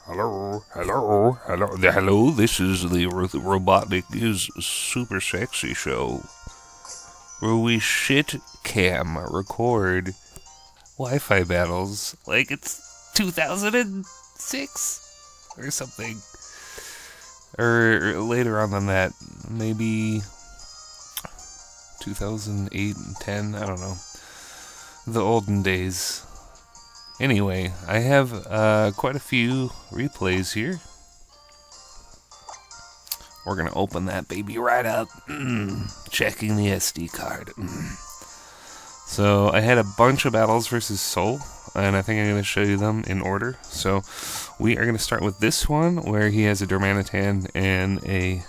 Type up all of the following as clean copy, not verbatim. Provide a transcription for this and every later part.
Hello, this is the Robotnik is Super Sexy show, where we shit cam record Wi-Fi battles like it's 2006 or something. Or later on than that, maybe 2008 and 10, I don't know. The olden days. Anyway, I have quite a few replays here. We're going to open that baby right up. Checking the SD card. So, I had a bunch of battles versus Soul, and I think I'm going to show you them in order. So, we are going to start with this one, where he has a Darmanitan and a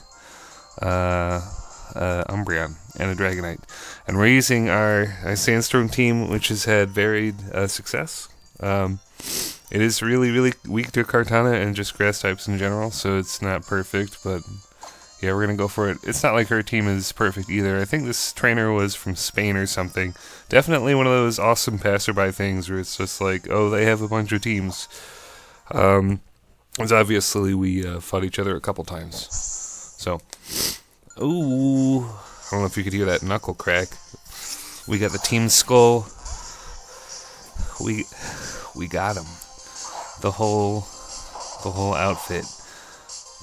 Umbreon and a Dragonite. And we're using our Sandstorm team, which has had varied success. It is really, really weak to Kartana and just grass types in general, so it's not perfect, but yeah, we're gonna go for it. It's not like our team is perfect either. I think this trainer was from Spain or something. Definitely one of those awesome passerby things where it's just like, oh, they have a bunch of teams. Because obviously we fought each other a couple times. So, ooh, I don't know if you could hear that knuckle crack. We got the team skull. We got him. The whole outfit.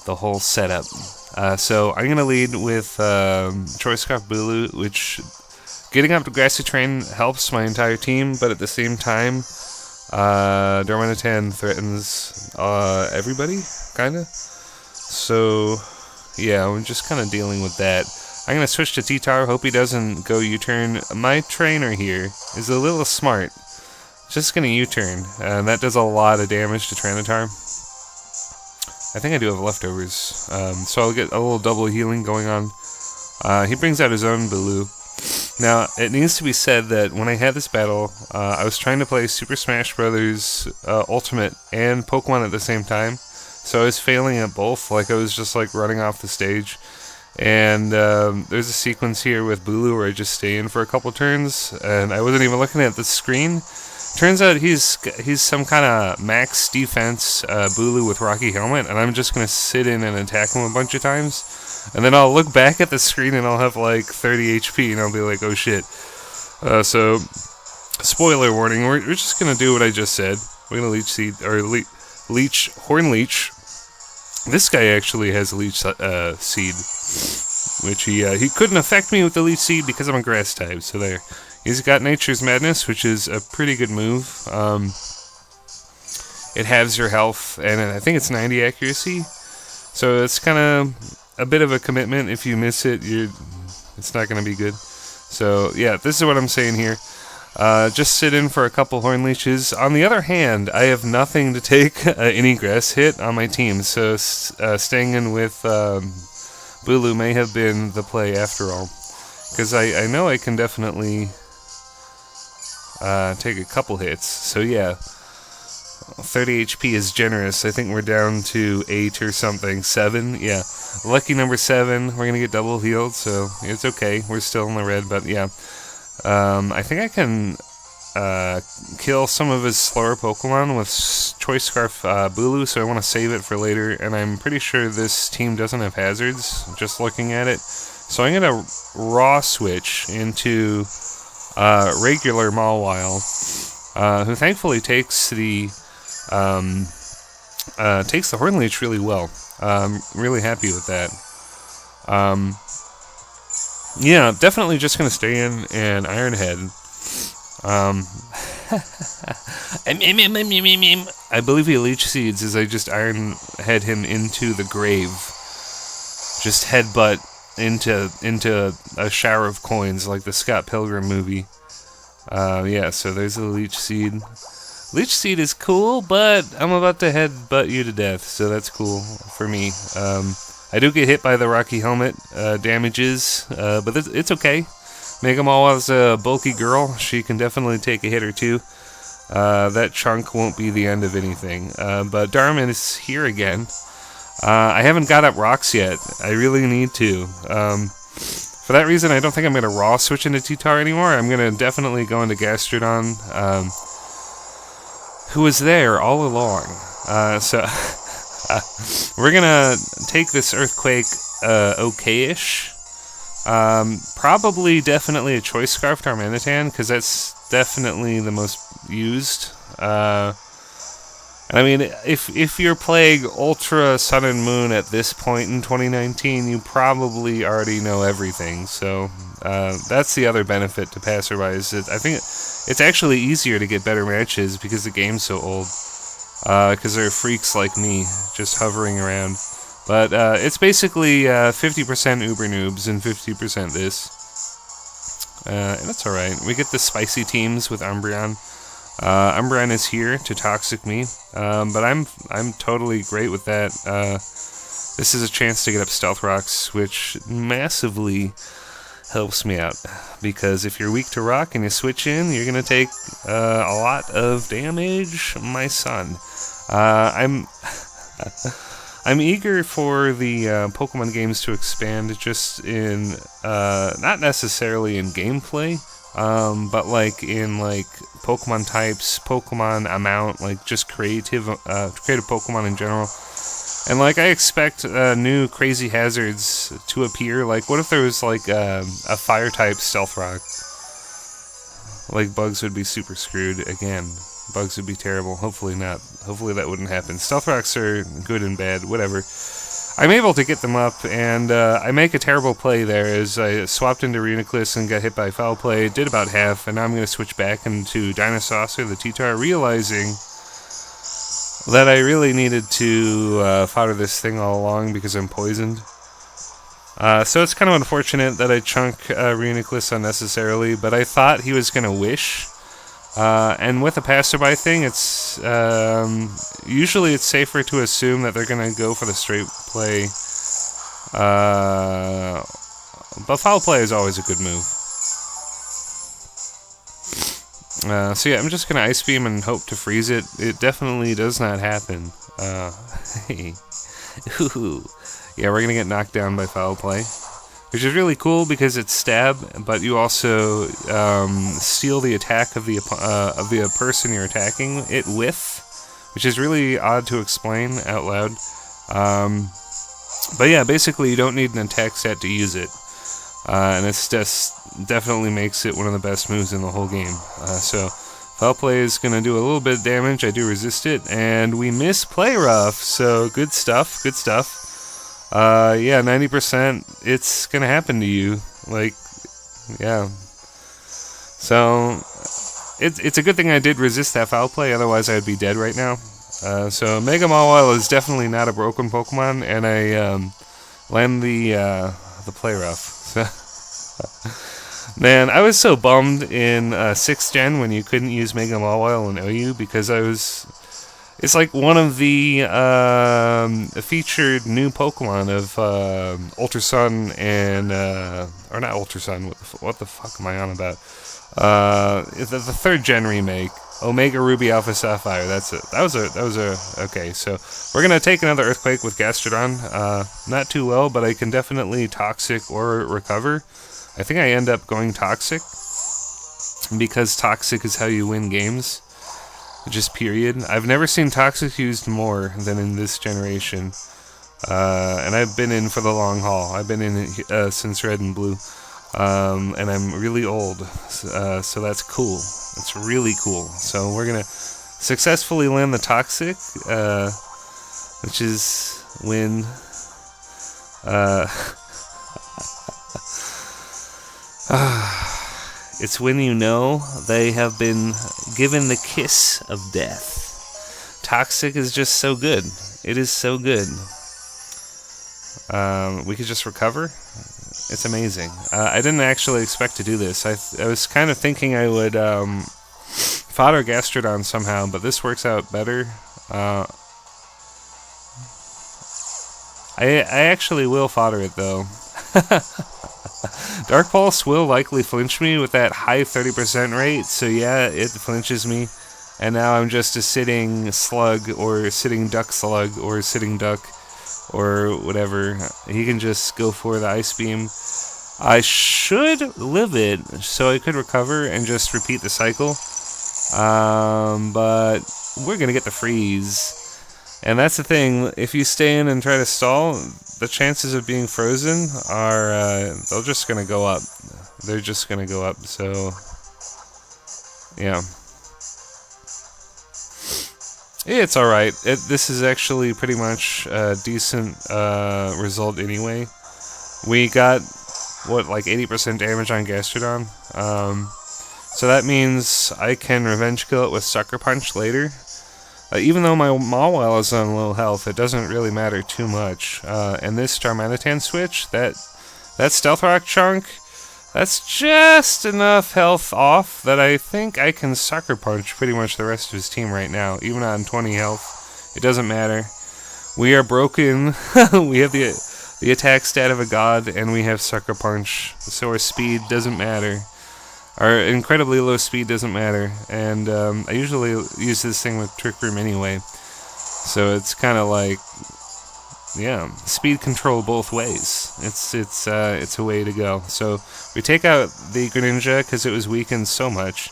The whole setup. So I'm going to lead with Choice Scarf Bulu, which getting up to Grassy Train helps my entire team, but at the same time, Darmanitan threatens everybody, kind of. So, yeah, I'm just kind of dealing with that. I'm going to switch to T-Tar, hope he doesn't go U-turn. My trainer here is a little smart. Just going to U-turn, and that does a lot of damage to Tranitar. I think I do have leftovers, so I'll get a little double healing going on. He brings out his own Bulu. Now, it needs to be said that when I had this battle, I was trying to play Super Smash Bros. Ultimate and Pokemon at the same time, so I was failing at both, like I was just like running off the stage. And there's a sequence here with Bulu where I just stay in for a couple turns, and I wasn't even looking at the screen. Turns out he's some kind of max defense Bulu with Rocky Helmet, and I'm just going to sit in and attack him a bunch of times. And then I'll look back at the screen and I'll have like 30 HP, and I'll be like, oh shit. So, spoiler warning, we're just going to do what I just said. We're going to Leech Seed, or Horn Leech. This guy actually has a Leech Seed, which he couldn't affect me with the Leech Seed because I'm a Grass type, so there. He's got Nature's Madness, which is a pretty good move. It halves your health, and I think it's 90 accuracy. So it's kind of a bit of a commitment. If you miss it, it's not going to be good. So yeah, this is what I'm saying here. Just sit in for a couple Horn Leeches. On the other hand, I have nothing to take any grass hit on my team, so staying in with Bulu may have been the play after all. Because I know I can definitely take a couple hits. So yeah, 30 HP is generous. I think we're down to 8 or something. 7, yeah. Lucky number 7. We're going to get double healed, so it's okay. We're still in the red, but yeah. I think I can kill some of his slower Pokemon with Choice Scarf Bulu, so I want to save it for later. And I'm pretty sure this team doesn't have hazards, just looking at it. So I'm going to raw switch into regular Mawile, who thankfully takes the Horn Leech really well. I'm really happy with that. Yeah, definitely just going to stay in and Iron Head. I believe he Leech Seeds as I just Iron Head him into the grave. Just headbutt into a shower of coins like the Scott Pilgrim movie. Yeah, so there's a Leech Seed. Leech Seed is cool, but I'm about to headbutt you to death, so that's cool for me. I do get hit by the Rocky Helmet damages, but it's okay. Mega Mawile a bulky girl. She can definitely take a hit or two. That chunk won't be the end of anything. But Darman is here again. I haven't got up rocks yet. I really need to. For that reason, I don't think I'm going to raw switch into T-Tar anymore. I'm going to definitely go into Gastrodon, who was there all along. So We're gonna take this earthquake okay-ish. Probably definitely a choice scarf to our Manitan, because that's definitely the most used. And I mean, if you're playing Ultra Sun and Moon at this point in 2019, you probably already know everything. So that's the other benefit to Passerby, is that I think it's actually easier to get better matches because the game's so old. Because there are freaks like me just hovering around. But it's basically 50% Uber Noobs and 50% this. And that's alright. We get the spicy teams with Umbreon. Umbreon is here to toxic me, but I'm totally great with that. This is a chance to get up Stealth Rocks, which massively helps me out, because if you're weak to rock and you switch in, you're gonna take a lot of damage, my son. I'm eager for the Pokemon games to expand, just in not necessarily in gameplay, but like in like Pokemon types, Pokemon amount, like just creative Pokemon in general. And like I expect new crazy hazards to appear. Like what if there was like a fire type Stealth Rock? Like Bugs would be super screwed again. Bugs would be terrible. Hopefully not. Hopefully that wouldn't happen. Stealth Rocks are good and bad, whatever. I'm able to get them up, and I make a terrible play there as I swapped into Reuniclus and got hit by Foul Play, did about half, and now I'm going to switch back into Dinosaur, the T-Tar, realizing that I really needed to fodder this thing all along because I'm poisoned. So it's kind of unfortunate that I chunk Reuniclus unnecessarily, but I thought he was going to wish. And with the Passerby thing, it's usually it's safer to assume that they're going to go for the straight play. But Foul Play is always a good move. So yeah, I'm just going to Ice Beam and hope to freeze it. It definitely does not happen. Hey. Ooh. Yeah, we're going to get knocked down by Foul Play. Which is really cool because it's stab, but you also steal the attack of the person you're attacking it with, which is really odd to explain out loud. But yeah, basically you don't need an attack stat to use it, and it's just definitely makes it one of the best moves in the whole game. So Foul Play is going to do a little bit of damage. I do resist it, and we miss Play Rough. So good stuff. Good stuff. Yeah, 90%, it's gonna happen to you, like, yeah. So, it's a good thing I did resist that Foul Play, otherwise I'd be dead right now. So Mega Mawile is definitely not a broken Pokemon, and I, land the Play Rough. So man, I was so bummed in 6th Gen when you couldn't use Mega Mawile and OU, because it's like one of the featured new Pokemon of Ultra Sun and or not Ultra Sun. What the fuck am I on about? The 3rd Gen remake, Omega Ruby Alpha Sapphire. That's it. That was a okay. So we're gonna take another Earthquake with Gastrodon. Not too well, but I can definitely Toxic or recover. I think I end up going Toxic because Toxic is how you win games. Just period. I've never seen Toxic used more than in this generation. And I've been in for the long haul. I've been in since Red and Blue. And I'm really old. So that's cool. That's really cool. So we're going to successfully land the Toxic, which is when... It's when you know they have been given the kiss of death. Toxic is just so good. It is so good. We could just recover. It's amazing. I didn't actually expect to do this. I was kind of thinking I would fodder Gastrodon somehow, but this works out better. I actually will fodder it, though. Dark Pulse will likely flinch me with that high 30% rate, so yeah, it flinches me. And now I'm just a sitting slug, or sitting duck slug, or sitting duck, or whatever. He can just go for the Ice Beam. I should live it, so I could recover and just repeat the cycle. But we're gonna get the freeze. And that's the thing, if you stay in and try to stall, the chances of being frozen are, they're just gonna go up. They're just gonna go up, so, yeah. It's alright. This is actually pretty much a decent result anyway. We got, what, like 80% damage on Gastrodon. So that means I can revenge kill it with Sucker Punch later. Even though my Mawile is on low health, it doesn't really matter too much. And this Darmanitan switch, that Stealth Rock chunk, that's just enough health off that I think I can Sucker Punch pretty much the rest of his team right now, even on 20 health. It doesn't matter. We are broken. We have the attack stat of a god, and we have Sucker Punch, so our speed doesn't matter. Our incredibly low speed doesn't matter, and I usually use this thing with Trick Room anyway, so it's kind of like, yeah, speed control both ways. It's a way to go. So we take out the Greninja because it was weakened so much.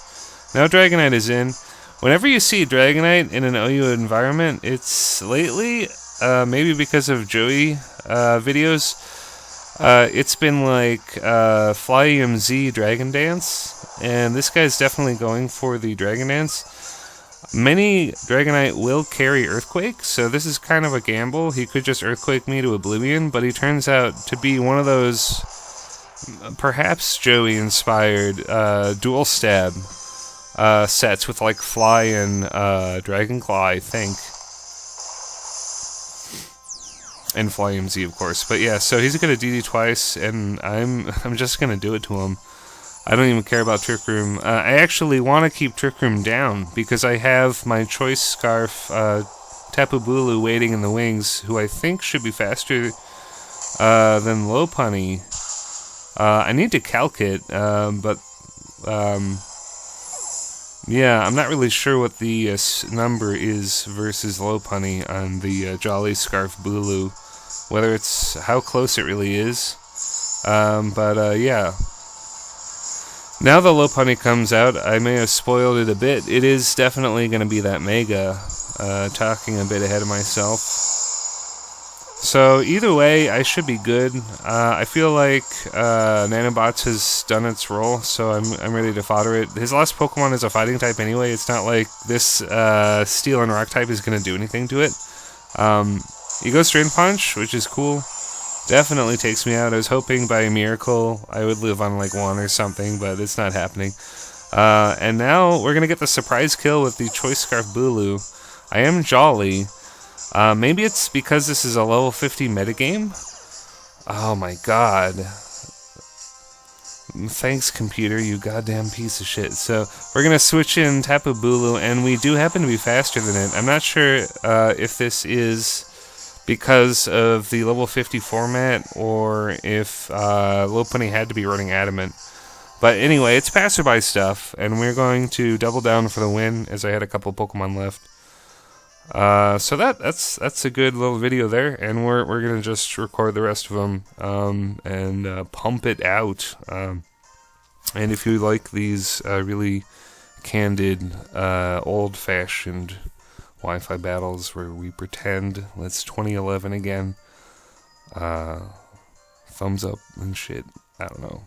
Now Dragonite is in. Whenever you see Dragonite in an OU environment, it's lately, maybe because of Joey videos, it's been like Fly EMZ Dragon Dance, and this guy's definitely going for the Dragon Dance. Many Dragonite will carry Earthquake, so this is kind of a gamble. He could just Earthquake me to oblivion, but he turns out to be one of those perhaps Joey-inspired dual stab sets with like Fly and Dragon Claw, I think. And Fly EMZ, of course. But yeah, so he's gonna DD twice, and I'm just gonna do it to him. I don't even care about Trick Room. I actually want to keep Trick Room down, because I have my Choice Scarf, Tapu Bulu waiting in the wings, who I think should be faster than Lopunny. I need to calc it, but yeah, I'm not really sure what the number is versus Lopunny on the Jolly Scarf Bulu. Whether it's how close it really is. But yeah. Now the Lopunny comes out, I may have spoiled it a bit. It is definitely going to be that Mega, talking a bit ahead of myself. So either way, I should be good. I feel like Nanobots has done its role, so I'm ready to fodder it. His last Pokemon is a fighting type anyway. It's not like this Steel and Rock type is going to do anything to it. He goes Drain Punch, which is cool. Definitely takes me out. I was hoping by a miracle I would live on like 1 or something, but it's not happening. And now we're going to get the surprise kill with the Choice Scarf Bulu. I am jolly. Maybe it's because this is a level 50 metagame? Oh my god. Thanks, computer, you goddamn piece of shit. So, we're gonna switch in Tapu Bulu, and we do happen to be faster than it. I'm not sure if this is because of the level 50 format, or if Lopunny had to be running Adamant. But anyway, it's passerby stuff, and we're going to double down for the win, as I had a couple Pokemon left. So that's a good little video there, and we're gonna just record the rest of them and pump it out. And if you like these really candid, old-fashioned Wi-Fi battles where we pretend it's 2011 again, thumbs up and shit. I don't know.